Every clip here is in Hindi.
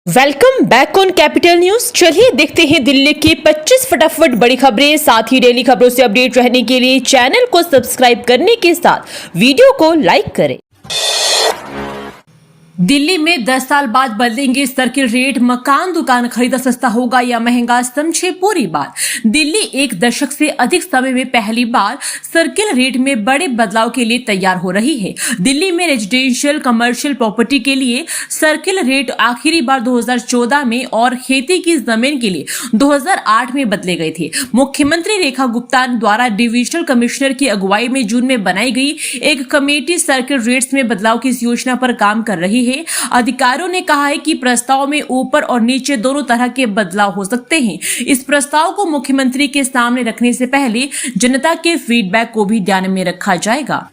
Welcome back on capital news. चलिए देखते हैं दिल्ली की 25 फटाफट बड़ी खबरें। साथ ही डेली खबरों से अपडेट रहने के लिए चैनल को सब्सक्राइब करने के साथ वीडियो को लाइक करें। दिल्ली में 10 साल बाद बदलेंगे सर्किल रेट, मकान दुकान खरीदा सस्ता होगा या महंगा, समझे पूरी बात। दिल्ली एक दशक से अधिक समय में पहली बार सर्किल रेट में बड़े बदलाव के लिए तैयार हो रही है। दिल्ली में रेजिडेंशियल कमर्शियल प्रॉपर्टी के लिए सर्किल रेट आखिरी बार 2014 में और खेती की जमीन के लिए 2008 में बदले गए थे। मुख्यमंत्री रेखा गुप्ता द्वारा डिविजनल कमिश्नर की अगुवाई में जून में बनाई गई एक कमेटी सर्किल रेट्स में बदलाव की इस योजना पर काम कर रही है। अधिकारियों ने कहा है कि प्रस्ताव में ऊपर और नीचे दोनों तरह के बदलाव हो सकते हैं। इस प्रस्ताव को मुख्यमंत्री के सामने रखने से पहले जनता के फीडबैक को भी ध्यान में रखा जाएगा।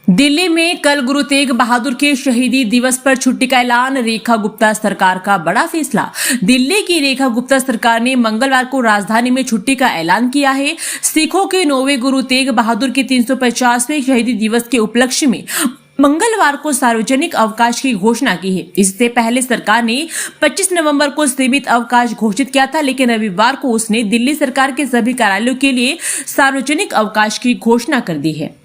दिल्ली में कल गुरु तेग बहादुर के शहीदी दिवस पर छुट्टी का ऐलान, रेखा गुप्ता सरकार का बड़ा फैसला। दिल्ली की रेखा गुप्ता सरकार ने मंगलवार को राजधानी में छुट्टी का ऐलान किया है। सिखों के 9वें गुरु तेग बहादुर के 350वें शहीदी दिवस के उपलक्ष्य में मंगलवार को सार्वजनिक अवकाश की घोषणा की है। इससे पहले सरकार ने 25 नवंबर को सीमित अवकाश घोषित किया था, लेकिन रविवार को उसने दिल्ली सरकार के सभी कार्यालयों के लिए सार्वजनिक अवकाश की घोषणा कर दी है।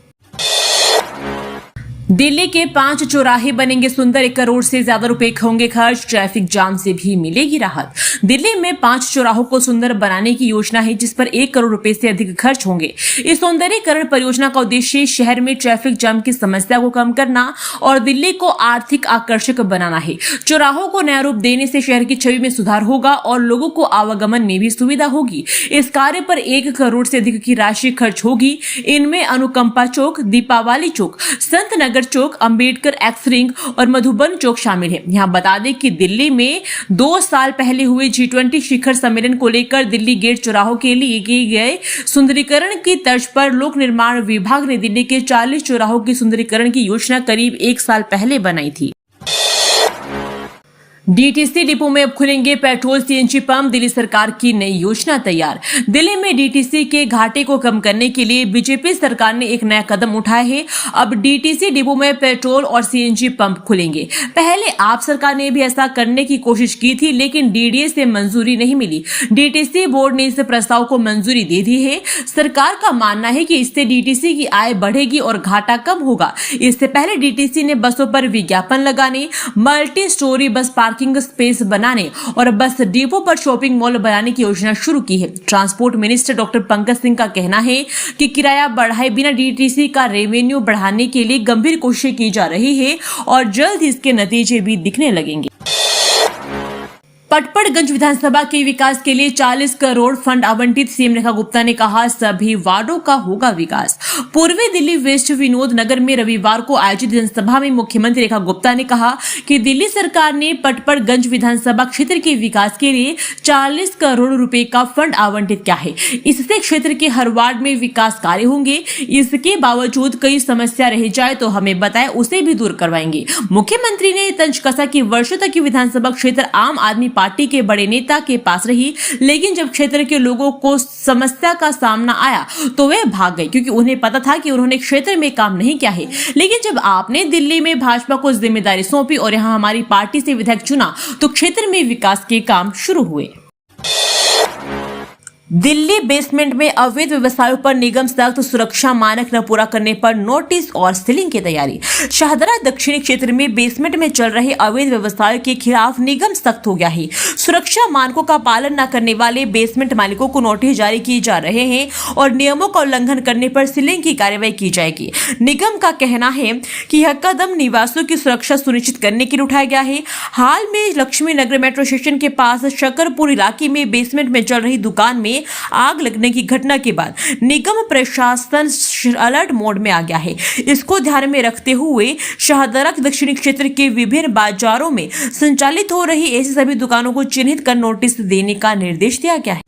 दिल्ली के 5 चौराहे बनेंगे सुंदर, 1 करोड़ से ज्यादा रुपए होंगे खर्च, ट्रैफिक जाम से भी मिलेगी राहत। दिल्ली में 5 चौराहों को सुंदर बनाने की योजना है, जिस पर 1 करोड़ रुपए से अधिक खर्च होंगे। इस सौंदर्यीकरण परियोजना का उद्देश्य शहर में ट्रैफिक जाम की समस्या को कम करना और दिल्ली को आर्थिक आकर्षक बनाना है। चौराहों को नया रूप देने से शहर की छवि में सुधार होगा और लोगों को आवागमन में भी सुविधा होगी। इस कार्य पर 1 करोड़ से अधिक की राशि खर्च होगी। इनमें अनुकंपा चौक, दीपावली चौक, संत नगर चौक, अंबेडकर एक्स रिंग और मधुबन चौक शामिल है। यहाँ बता दें कि दिल्ली में 2 साल पहले हुए G20 शिखर सम्मेलन को लेकर दिल्ली गेट चौराहों के लिए किए गए सुंदरीकरण की तर्ज पर लोक निर्माण विभाग ने दिल्ली के 40 चौराहों की सुंदरीकरण की योजना करीब 1 साल पहले बनाई थी। डीटीसी डिपो में अब खुलेंगे पेट्रोल सीएनजी पंप, दिल्ली सरकार की नई योजना तैयार। दिल्ली में डीटीसी के घाटे को कम करने के लिए बीजेपी सरकार ने एक नया कदम उठाया है। अब डीटीसी डिपो में पेट्रोल और सीएनजी पंप खुलेंगे। पहले आप सरकार ने भी ऐसा करने की कोशिश की थी, लेकिन डीडीए से मंजूरी नहीं मिली। डीटीसी बोर्ड ने इस प्रस्ताव को मंजूरी दे दी है। सरकार का मानना है कि इससे डीटीसी की आय बढ़ेगी और घाटा कम होगा। इससे पहले डीटीसी ने बसों पर विज्ञापन लगाने, मल्टी स्टोरी बस पार्किंग स्पेस बनाने और बस डिपो पर शॉपिंग मॉल बनाने की योजना शुरू की है। Transport minister doctor Pankaj Singh का कहना है कि किराया बढ़ाए बिना डीटीसी का रेवेन्यू बढ़ाने के लिए गंभीर कोशिशें की जा रही है और जल्द ही इसके नतीजे भी दिखने लगेंगे। पटपड़गंज विधानसभा के विकास के लिए 40 करोड़ फंड आवंटित, सीएम रेखा गुप्ता ने कहा सभी वार्डों का होगा विकास। पूर्वी दिल्ली वेस्ट विनोद नगर में रविवार को आयोजित जनसभा में मुख्यमंत्री रेखा गुप्ता ने कहा कि दिल्ली सरकार ने पटपड़गंज विधानसभा क्षेत्र के विकास के लिए 40 करोड़ रुपए का फंड आवंटित किया है। इससे क्षेत्र के हर वार्ड में विकास कार्य होंगे। इसके बावजूद कई समस्या रह जाए तो हमें बताए, उसे भी दूर करवाएंगे। मुख्यमंत्री ने तंज कसा कि वर्षों तक विधानसभा क्षेत्र आम आदमी पार्टी के बड़े नेता के पास रही, लेकिन जब क्षेत्र के लोगों को समस्या का सामना आया तो वे भाग गए, क्योंकि उन्हें पता था कि उन्होंने क्षेत्र में काम नहीं किया है। लेकिन जब आपने दिल्ली में भाजपा को जिम्मेदारी सौंपी और यहां हमारी पार्टी से विधायक चुना तो क्षेत्र में विकास के काम शुरू हुए। दिल्ली बेसमेंट में अवैध व्यवसायों पर निगम सख्त, सुरक्षा मानक न पूरा करने पर नोटिस और सीलिंग की तैयारी। शाहदरा दक्षिणी क्षेत्र में बेसमेंट में चल रहे अवैध व्यवसायों के खिलाफ निगम सख्त हो गया है। सुरक्षा मानकों का पालन न करने वाले बेसमेंट मालिकों को नोटिस जारी किए जा रहे हैं और नियमों का उल्लंघन करने पर सीलिंग की कार्रवाई की जाएगी। निगम का कहना है कि यह कदम निवासियों की सुरक्षा सुनिश्चित करने के लिए उठाया गया है। हाल में लक्ष्मी नगर मेट्रो स्टेशन के पास शकरपुर इलाके में बेसमेंट में चल रही दुकान में आग लगने की घटना के बाद निगम प्रशासन अलर्ट मोड में आ गया है। इसको ध्यान में रखते हुए शाहदरा दक्षिणी क्षेत्र के विभिन्न बाजारों में संचालित हो रही ऐसी सभी दुकानों को चिन्हित कर नोटिस देने का निर्देश दिया गया है।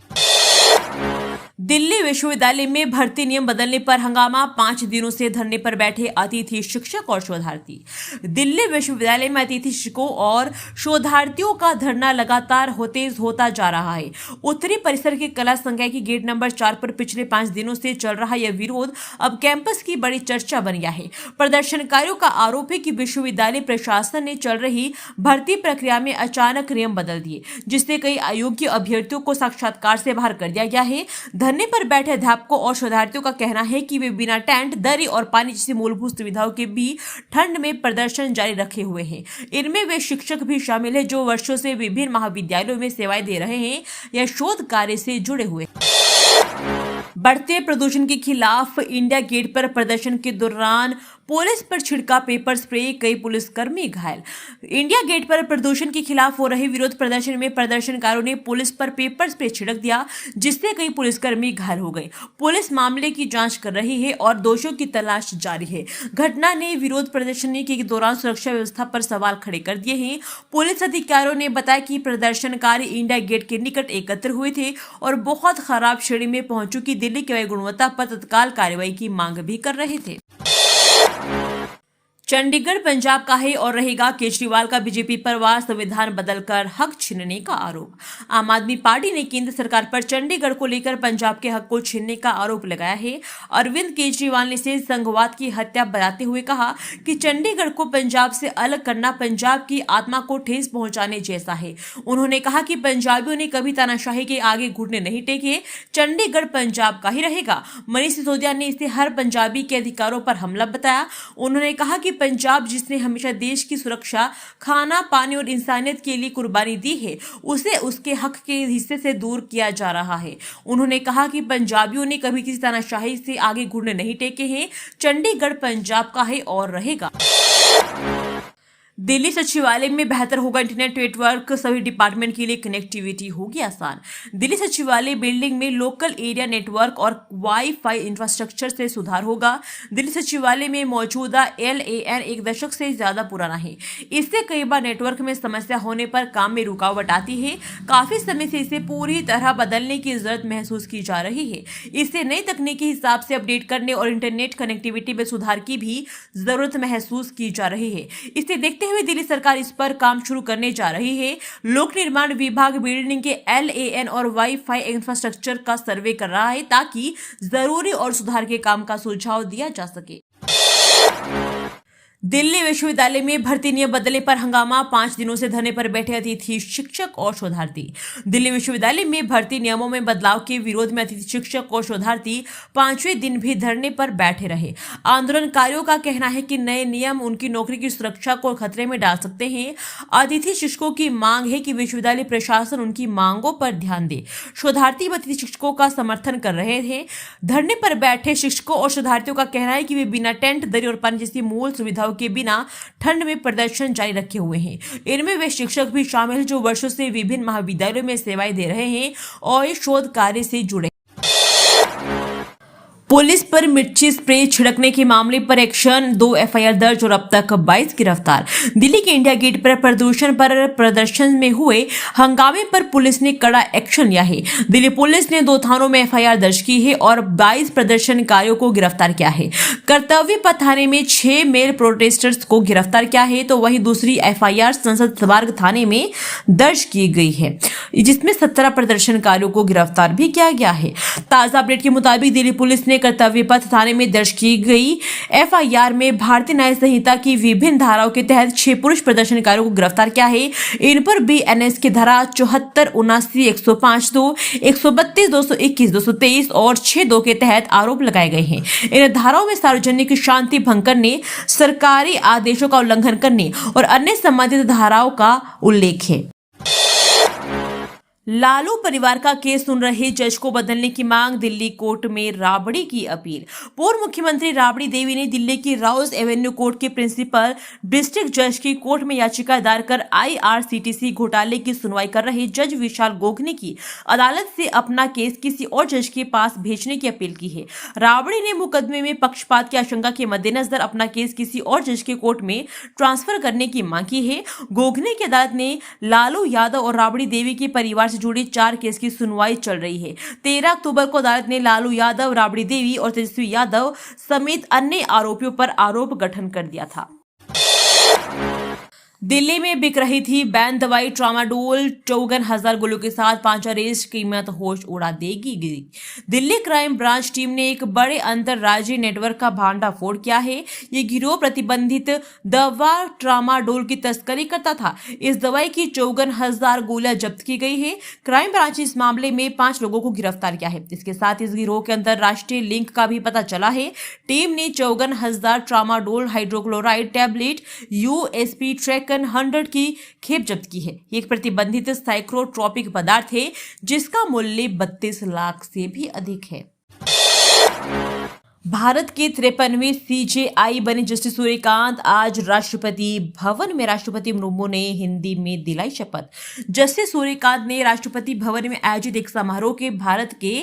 दिल्ली विश्वविद्यालय में भर्ती नियम बदलने पर हंगामा, 5 दिनों से धरने पर बैठे अतिथि शिक्षक और शोधार्थी। दिल्ली विश्वविद्यालय में अतिथि शिक्षकों और शोधार्थियों का धरना लगातार होता जा रहा है। उत्तरी परिसर के कला संकाय की गेट नंबर 4 पर पिछले 5 दिनों से चल रहा यह विरोध अब कैंपस की बड़ी चर्चा बन गया है। प्रदर्शनकारियों का आरोप है कि विश्वविद्यालय प्रशासन ने चल रही भर्ती प्रक्रिया में अचानक नियम बदल दिए, जिससे कई अयोग्य अभ्यर्थियों को साक्षात्कार से बाहर कर दिया गया है। धरने पर बैठे अध्यापकों और शोधार्थियों का कहना है कि वे बिना टेंट, दरी और पानी जैसी मूलभूत सुविधाओं के भी ठंड में प्रदर्शन जारी रखे हुए हैं। इनमें वे शिक्षक भी शामिल हैं जो वर्षों से विभिन्न महाविद्यालयों में सेवाएं दे रहे हैं या शोध कार्य से जुड़े हुए। बढ़ते प्रदूषण के खिलाफ इंडिया गेट पर प्रदर्शन के दौरान पुलिस पर छिड़का पेपर स्प्रे, कई पुलिसकर्मी घायल। इंडिया गेट पर प्रदूषण के खिलाफ हो रहे विरोध प्रदर्शन में प्रदर्शनकारों ने पुलिस पर पेपर स्प्रे छिड़क दिया, जिससे कई पुलिसकर्मी घायल हो गए। पुलिस मामले की जांच कर रही है और दोषियों की तलाश जारी है। घटना ने विरोध प्रदर्शन के दौरान सुरक्षा व्यवस्था पर सवाल खड़े कर दिए हैं। पुलिस अधिकारियों ने बताया कि प्रदर्शनकारी इंडिया गेट के निकट एकत्र हुए थे और बहुत खराब श्रेणी में पहुंच चुकी दिल्ली की वायु गुणवत्ता पर तत्काल कार्रवाई की मांग भी कर रहे थे। चंडीगढ़ पंजाब का है और रहेगा, केजरीवाल का बीजेपी पर वार, संविधान बदलकर हक छीनने का आरोप। आम आदमी पार्टी ने केंद्र सरकार पर चंडीगढ़ को लेकर पंजाब के हक को छीनने का आरोप लगाया है। अरविंद केजरीवाल ने इसे संघवाद की हत्या बताते हुए कहा कि चंडीगढ़ को पंजाब से अलग करना पंजाब की आत्मा को ठेस पहुंचाने जैसा है। उन्होंने कहा कि पंजाबियों ने कभी तानाशाही के आगे घुटने नहीं टेके, चंडीगढ़ पंजाब का ही रहेगा। मनीष सिसोदिया ने इसे हर पंजाबी के अधिकारों पर हमला बताया। उन्होंने कहा कि पंजाब जिसने हमेशा देश की सुरक्षा, खाना, पानी और इंसानियत के लिए कुर्बानी दी है, उसे उसके हक के हिस्से से दूर किया जा रहा है। उन्होंने कहा कि पंजाबियों ने कभी किसी तानाशाही से आगे घुटने नहीं टेके हैं। चंडीगढ़ पंजाब का है और रहेगा। दिल्ली सचिवालय में बेहतर होगा इंटरनेट नेटवर्क, सभी डिपार्टमेंट के लिए कनेक्टिविटी होगी आसान। दिल्ली सचिवालय बिल्डिंग में लोकल एरिया नेटवर्क और वाईफाई इंफ्रास्ट्रक्चर से सुधार होगा। दिल्ली सचिवालय में मौजूदा LAN 1 दशक से ज्यादा पुराना है। इससे कई बार नेटवर्क में समस्या होने पर काम में रुकावट आती है। काफी समय से इसे पूरी तरह बदलने की जरूरत महसूस की जा रही है। इससे नई तकनीक के हिसाब से अपडेट करने और इंटरनेट कनेक्टिविटी में सुधार की भी जरूरत महसूस की जा रही है। इसे देखते हुए दिल्ली सरकार इस पर काम शुरू करने जा रही है। लोक निर्माण विभाग बिल्डिंग के LAN और वाईफाई इंफ्रास्ट्रक्चर का सर्वे कर रहा है ताकि जरूरी और सुधार के काम का सुझाव दिया जा सके। दिल्ली विश्वविद्यालय में भर्ती नियम बदलने पर हंगामा, 5 दिनों से धरने पर बैठे अतिथि शिक्षक और शोधार्थी। दिल्ली विश्वविद्यालय में भर्ती नियमों में बदलाव के विरोध में अतिथि शिक्षक और शोधार्थी 5वें दिन भी धरने पर बैठे रहे। आंदोलनकारियों का कहना है कि नए नियम उनकी नौकरी की सुरक्षा को खतरे में डाल सकते हैं। अतिथि शिक्षकों की मांग है कि विश्वविद्यालय प्रशासन उनकी मांगों पर ध्यान दे। शोधार्थी अतिथि शिक्षकों का समर्थन कर रहे हैं। धरने पर बैठे शिक्षकों और शोधार्थियों का कहना है कि वे बिना टेंट, दरी और पानी जैसी मूल सुविधाओं के बिना ठंड में प्रदर्शन जारी रखे हुए हैं। इनमें वे शिक्षक भी शामिल हैं जो वर्षों से विभिन्न महाविद्यालयों में सेवाएं दे रहे हैं और शोध कार्य से जुड़े। पुलिस पर मिर्ची स्प्रे छिड़कने के मामले पर एक्शन, 2 FIR दर्ज और अब तक 22 गिरफ्तार। दिल्ली के इंडिया गेट पर प्रदूषण पर प्रदर्शन में हुए हंगामे पर पुलिस ने कड़ा एक्शन लिया है। दिल्ली पुलिस ने 2 थानों में FIR दर्ज की है और 22 प्रदर्शनकारियों को गिरफ्तार किया है। कर्तव्य पथ थाने में 6 मेल प्रोटेस्टर्स को गिरफ्तार किया है, तो वहीं दूसरी FIR संसद मार्ग थाने में दर्ज की गई है, जिसमें 17 प्रदर्शनकारियों को गिरफ्तार भी किया गया है। ताजा अपडेट के मुताबिक दिल्ली पुलिस ने कर्तव्य पथ थाने में दर्ज की गई FIR में भारतीय न्याय संहिता की विभिन्न धाराओं के तहत 6 पुरुष प्रदर्शनकारियों को गिरफ्तार किया है। इन पर BNS की धारा 74, 79, 105, 2, 132, 221, 223 और 62 के तहत आरोप लगाए गए हैं। इन धाराओं में सार्वजनिक शांति भंग करने, सरकारी आदेशों का उल्लंघन करने और अन्य संबंधित धाराओं का उल्लेख है। लालू परिवार का केस सुन रहे जज को बदलने की मांग, दिल्ली कोर्ट में राबड़ी की अपील। पूर्व मुख्यमंत्री राबड़ी देवी ने दिल्ली की राउज एवेन्यू कोर्ट के प्रिंसिपल डिस्ट्रिक्ट जज की कोर्ट में याचिका दायर कर IRCTC घोटाले की सुनवाई कर रहे जज विशाल गोखले की अदालत से अपना केस किसी और जज के पास भेजने की अपील की है। राबड़ी ने मुकदमे में पक्षपात की आशंका के मद्देनजर अपना केस किसी और जज के कोर्ट में ट्रांसफर करने की मांग की है। गोखले की अदालत ने लालू यादव और राबड़ी देवी के परिवार से से जुड़ी 4 केस की सुनवाई चल रही है। 13 अक्टूबर को अदालत ने लालू यादव, राबड़ी देवी और तेजस्वी यादव समेत अन्य आरोपियों पर आरोप गठन कर दिया था। दिल्ली में बिक रही थी बैन दवाई ट्रामाडोल 54,000 गोलियों के साथ 5 अरेस्ट, कीमत होश उड़ा देगी गिरी। दिल्ली क्राइम ब्रांच टीम ने एक बड़े अंतरराज्यीय नेटवर्क का भांडाफोड़ किया है। ये गिरोह प्रतिबंधित दवा ट्रामाडोल की तस्करी करता था। इस दवाई की 54,000 गोलियां जब्त की गई है। क्राइम ब्रांच इस मामले में 5 लोगों को गिरफ्तार किया है। इसके साथ इस गिरोह के अंतरराष्ट्रीय लिंक का भी पता चला है। टीम ने 54,000 tramadol hydrochloride tablet USP track 100 की खेप जब्त की है। एक प्रतिबंधित साइक्रोट्रॉपिक पदार्थ है जिसका मूल्य 32 लाख से भी अधिक है। भारत के 53वें सीजेआई बने जस्टिस सूर्यकांत आज राष्ट्रपति भवन में राष्ट्रपति मुर्मू ने हिंदी में दिलाई शपथ। जस्टिस सूर्यकांत ने राष्ट्रपति भवन में आयोजित एक समारोह के भारत के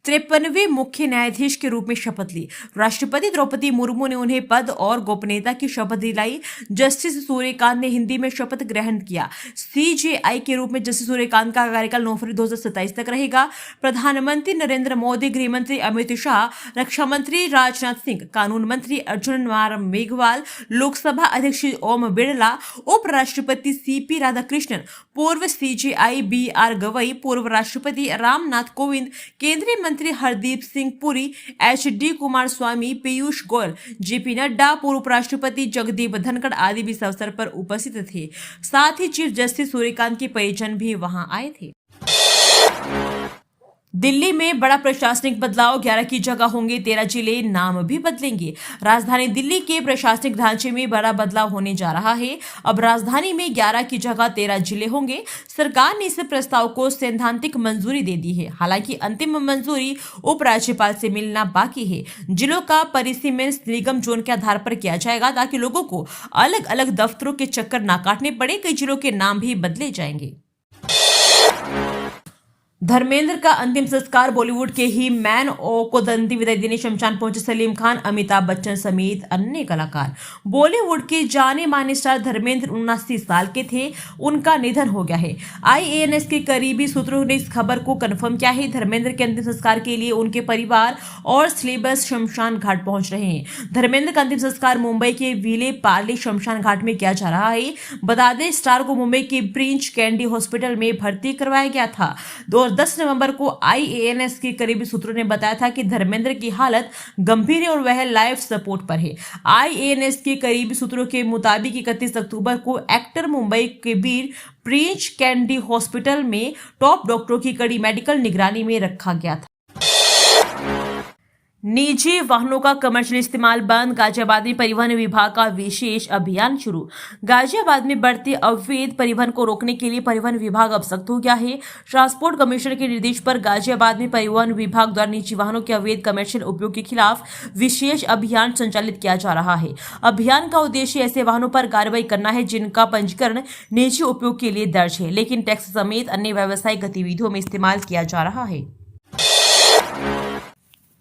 53वें मुख्य न्यायाधीश के रूप में शपथ ली। राष्ट्रपति द्रौपदी मुर्मू ने उन्हें पद और गोपनीयता की शपथ दिलाई। जस्टिस सूर्यकांत ने हिंदी में शपथ ग्रहण किया। सीजेआई के रूप में जस्टिस सूर्यकांत का कार्यकाल 9 फरवरी 2027 तक रहेगा। प्रधानमंत्री नरेंद्र मोदी, गृह मंत्री अमित शाह, रक्षा मंत्री राजनाथ सिंह, कानून मंत्री अर्जुन राम मेघवाल, लोकसभा अध्यक्ष ओम बिरला, उपराष्ट्रपति सीपी राधाकृष्णन, पूर्व सीजेआई बीआर गवई, पूर्व राष्ट्रपति रामनाथ कोविंद, केंद्रीय मंत्री हरदीप सिंह पुरी, एचडी कुमार स्वामी, पीयूष गोयल, जेपी नड्डा, पूर्व उपराष्ट्रपति जगदीप धनखड़ आदि भी इस अवसर पर उपस्थित थे। साथ ही चीफ जस्टिस सूर्यकांत के परिजन भी वहां आए थे। दिल्ली में बड़ा प्रशासनिक बदलाव, 11 की जगह होंगे 13 जिले, नाम भी बदलेंगे। राजधानी दिल्ली के प्रशासनिक ढांचे में बड़ा बदलाव होने जा रहा है। अब राजधानी में 11 की जगह 13 जिले होंगे। सरकार ने इस प्रस्ताव को सैद्धांतिक मंजूरी दे दी है। हालांकि अंतिम मंजूरी उपराज्यपाल से मिलना बाकी है। जिलों का परिसीमन निगम जोन के आधार पर किया जाएगा ताकि लोगों को अलग अलग दफ्तरों के चक्कर ना काटने पड़े। कई जिलों के नाम भी बदले जाएंगे। धर्मेंद्र का अंतिम संस्कार, बॉलीवुड के ही मैन को अंतिम विदाई देने शमशान पहुंचे सलीम खान, अमिताभ बच्चन समेत अन्य कलाकार। बॉलीवुड के जाने माने स्टार धर्मेंद्र 79 साल के थे। उनका निधन हो गया है। आईएएनएस के करीबी सूत्रों ने इस खबर को कंफर्म किया है। धर्मेंद्र के अंतिम संस्कार के लिए उनके परिवार और सिलेबस शमशान घाट पहुंच रहे हैं। धर्मेंद्र का अंतिम संस्कार मुंबई के विले पार्ले शमशान घाट में किया जा रहा है। बता दें, स्टार को मुंबई के प्रिंस कैंडी हॉस्पिटल में भर्ती करवाया गया था। 10 नवंबर को आईएएनएस के करीबी सूत्रों ने बताया था कि धर्मेंद्र की हालत गंभीर है और वह लाइफ सपोर्ट पर है। आईएएनएस के करीबी सूत्रों के मुताबिक 31 अक्टूबर को एक्टर मुंबई के बीर प्रिंस कैंडी हॉस्पिटल में टॉप डॉक्टरों की कड़ी मेडिकल निगरानी में रखा गया था। निजी वाहनों का कमर्शियल इस्तेमाल बंद, गाजियाबाद में परिवहन विभाग का विशेष अभियान शुरू। गाजियाबाद में बढ़ते अवैध परिवहन को रोकने के लिए परिवहन विभाग अब सख्त हो गया है। ट्रांसपोर्ट कमिश्नर के निर्देश पर गाजियाबाद में परिवहन विभाग द्वारा निजी वाहनों के अवैध कमर्शियल उपयोग के खिलाफ विशेष अभियान संचालित किया जा रहा है। अभियान का उद्देश्य ऐसे वाहनों पर कार्रवाई करना है जिनका पंजीकरण निजी उपयोग के लिए दर्ज है लेकिन टैक्स समेत अन्य व्यावसायिक गतिविधियों में इस्तेमाल किया जा रहा है।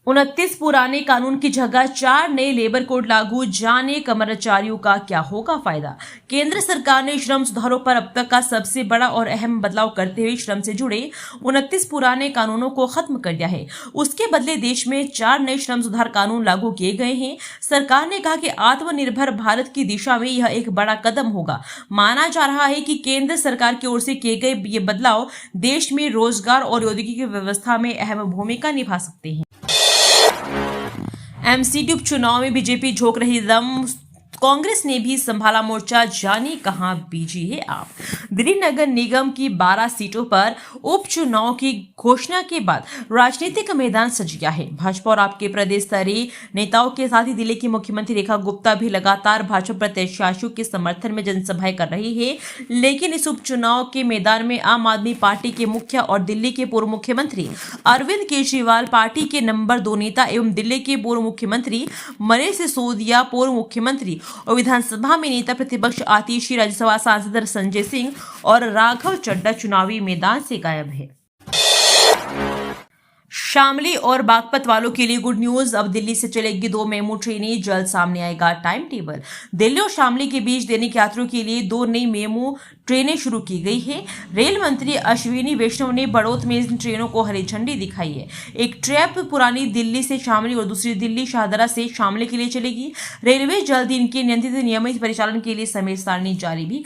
29 पुराने कानून की जगह 4 नए लेबर कोड लागू, जाने कर्मचारियों का क्या होगा फायदा। केंद्र सरकार ने श्रम सुधारों पर अब तक का सबसे बड़ा और अहम बदलाव करते हुए श्रम से जुड़े 29 पुराने कानूनों को खत्म कर दिया है। उसके बदले देश में 4 नए श्रम सुधार कानून लागू किए गए हैं। सरकार ने कहा कि आत्मनिर्भर भारत की दिशा में यह एक बड़ा कदम होगा। माना जा रहा है कि केंद्र सरकार की ओर से किए गए ये बदलाव देश में रोजगार और औद्योगिक व्यवस्था में अहम भूमिका निभा सकते हैं। एमसीडी उपचुनाव में बीजेपी झोंक रही दम, कांग्रेस ने भी संभाला मोर्चा, जाने कहां बीजी है आप। दिल्ली नगर निगम की 12 सीटों पर उपचुनाव की घोषणा के बाद राजनीतिक मैदान सज गया है। भाजपा और आपके प्रदेश स्तरीय नेताओं के साथ ही दिल्ली की मुख्यमंत्री रेखा गुप्ता भी लगातार भाजपा प्रत्याशियों के समर्थन में जनसभाएं कर रही है। लेकिन इस उपचुनाव के मैदान में आम आदमी पार्टी के मुखिया और दिल्ली के पूर्व मुख्यमंत्री अरविंद केजरीवाल, पार्टी के नंबर 2 नेता एवं दिल्ली के पूर्व मुख्यमंत्री मनीष सिसोदिया, पूर्व मुख्यमंत्री और विधानसभा में नेता प्रतिपक्ष आतिशी, राज्यसभा सांसद संजय सिंह और राघव चड्ढा चुनावी मैदान से गायब है। शामली और बागपत वालों के लिए गुड न्यूज। अब दिल्ली से चलेगी 2 मेमू ट्रेनें, जल्द सामने आएगा टाइम टेबल। दिल्ली और शामली के बीच दैनिक यात्रियों के लिए 2 नई मेमू ट्रेनें शुरू की गई है। रेल मंत्री अश्विनी वैष्णव ने बड़ौत में इन ट्रेनों को हरी झंडी दिखाई है। एक ट्रैप पुरानी दिल्ली से शामली और दूसरी दिल्ली शाहदरा से शामली के लिए चलेगी। रेलवे जल्द इनके नियमित परिचालन के लिए समय सारणी जारी भी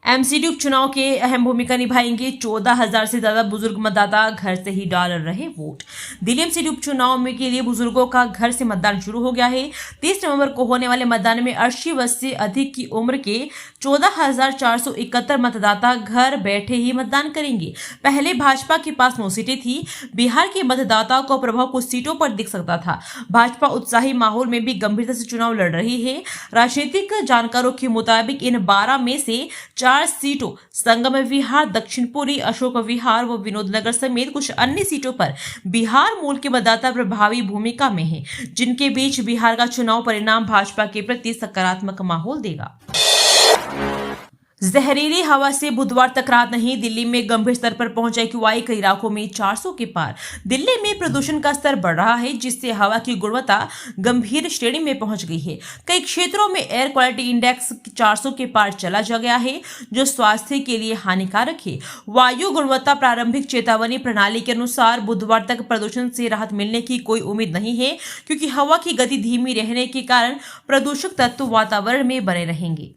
एमसीडी उपचुनाव के अहम भूमिका निभाएंगे। 14,000 से ज्यादा बुजुर्ग मतदाता घर से ही डाल रहे वोट। दिल्ली एमसीडी उपचुनाव में के लिए बुजुर्गों का घर से मतदान शुरू हो गया है। 30 नवंबर को होने वाले मतदान में 80 वर्ष से अधिक की उम्र के 14,471 मतदाता घर बैठे ही मतदान करेंगे। पहले भाजपा के पास 9 सीटें थी। बिहार के मतदाताओं का प्रभाव कुछ सीटों पर दिख सकता था। भाजपा उत्साही माहौल में भी गंभीरता से चुनाव लड़ रही है। राजनीतिक जानकारों के मुताबिक इन 12 में से 4 सीटों संगम विहार, दक्षिणपुरी, अशोक विहार व विनोदनगर समेत कुछ अन्य सीटों पर बिहार मूल के मतदाता प्रभावी भूमिका में हैं, जिनके बीच बिहार का चुनाव परिणाम भाजपा के प्रति सकारात्मक माहौल देगा। जहरीली हवा से बुधवार तक रात नहीं, दिल्ली में गंभीर स्तर पर पहुंचा एक्यूआई, कई इलाकों में 400 के पार। दिल्ली में प्रदूषण का स्तर बढ़ रहा है, जिससे हवा की गुणवत्ता गंभीर श्रेणी में पहुंच गई है। कई क्षेत्रों में एयर क्वालिटी इंडेक्स 400 के पार चला जा गया है, जो स्वास्थ्य के लिए हानिकारक है। वायु गुणवत्ता प्रारंभिक चेतावनी प्रणाली के अनुसार बुधवार तक प्रदूषण से राहत मिलने की कोई उम्मीद नहीं है, क्योंकि हवा की गति धीमी रहने के कारण प्रदूषक तत्व वातावरण में बने रहेंगे।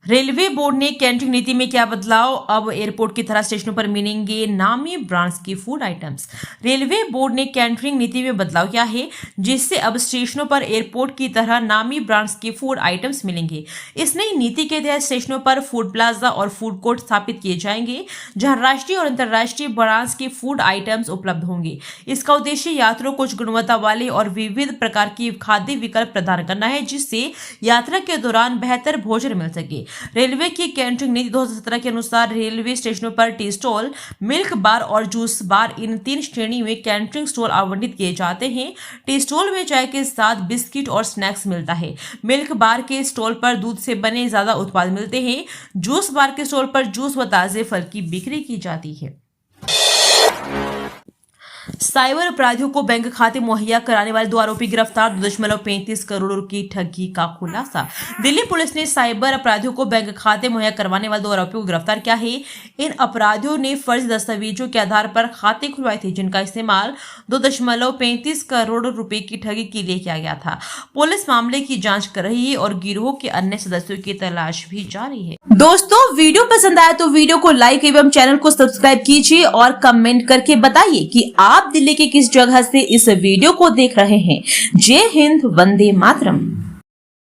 रेलवे बोर्ड ने कैंटीन नीति में क्या बदलाव? अब एयरपोर्ट की तरह स्टेशनों पर मिलेंगे नामी ब्रांड्स के फूड आइटम्स। रेलवे बोर्ड ने कैंटरिंग नीति में बदलाव किया है, जिससे अब स्टेशनों पर एयरपोर्ट की तरह नामी ब्रांड्स के फूड आइटम्स मिलेंगे। इस नई नीति के तहत स्टेशनों पर फूड प्लाजा और फूड कोर्ट स्थापित किए जाएंगे, जहां राष्ट्रीय और अंतर्राष्ट्रीय ब्रांड्स के फूड आइटम्स उपलब्ध होंगे। इसका उद्देश्य यात्रियों को गुणवत्ता वाले और विविध प्रकार के खाद्य विकल्प प्रदान करना है, जिससे यात्रा के दौरान बेहतर भोजन मिल सके। रेलवे की कैंटरिंग नीति 2017 के अनुसार रेलवे स्टेशनों पर टी स्टॉल, मिल्क बार और जूस बार, इन 3 श्रेणी में कैंटरिंग स्टॉल आवंटित किए जाते हैं। टी स्टॉल में चाय के साथ बिस्किट और स्नैक्स मिलता है। मिल्क बार के स्टॉल पर दूध से बने ज्यादा उत्पाद मिलते हैं। जूस बार के स्टॉल पर जूस व ताजे फल की बिक्री की जाती है। साइबर अपराधियों को बैंक खाते मुहैया कराने वाले 2 आरोपी गिरफ्तार, 2.35 करोड़ की ठगी का खुलासा। दिल्ली पुलिस ने साइबर अपराधियों को बैंक खाते मुहैया करवाने वाले 2 आरोपियों को गिरफ्तार किया है। इन अपराधियों ने फर्जी दस्तावेजों के आधार पर खाते खुलवाए थे, जिनका इस्तेमाल 2.35 करोड़ रुपए की ठगी के लिए किया गया था। पुलिस मामले की जांच कर रही है और गिरोह के अन्य सदस्यों की तलाश भी जारी है। दोस्तों, वीडियो पसंद आया तो वीडियो को लाइक एवं चैनल को सब्सक्राइब कीजिए और कमेंट करके बताइए कि आप दिल्ली के किस जगह से इस वीडियो को देख रहे हैं। जय हिंद, वंदे मातरम।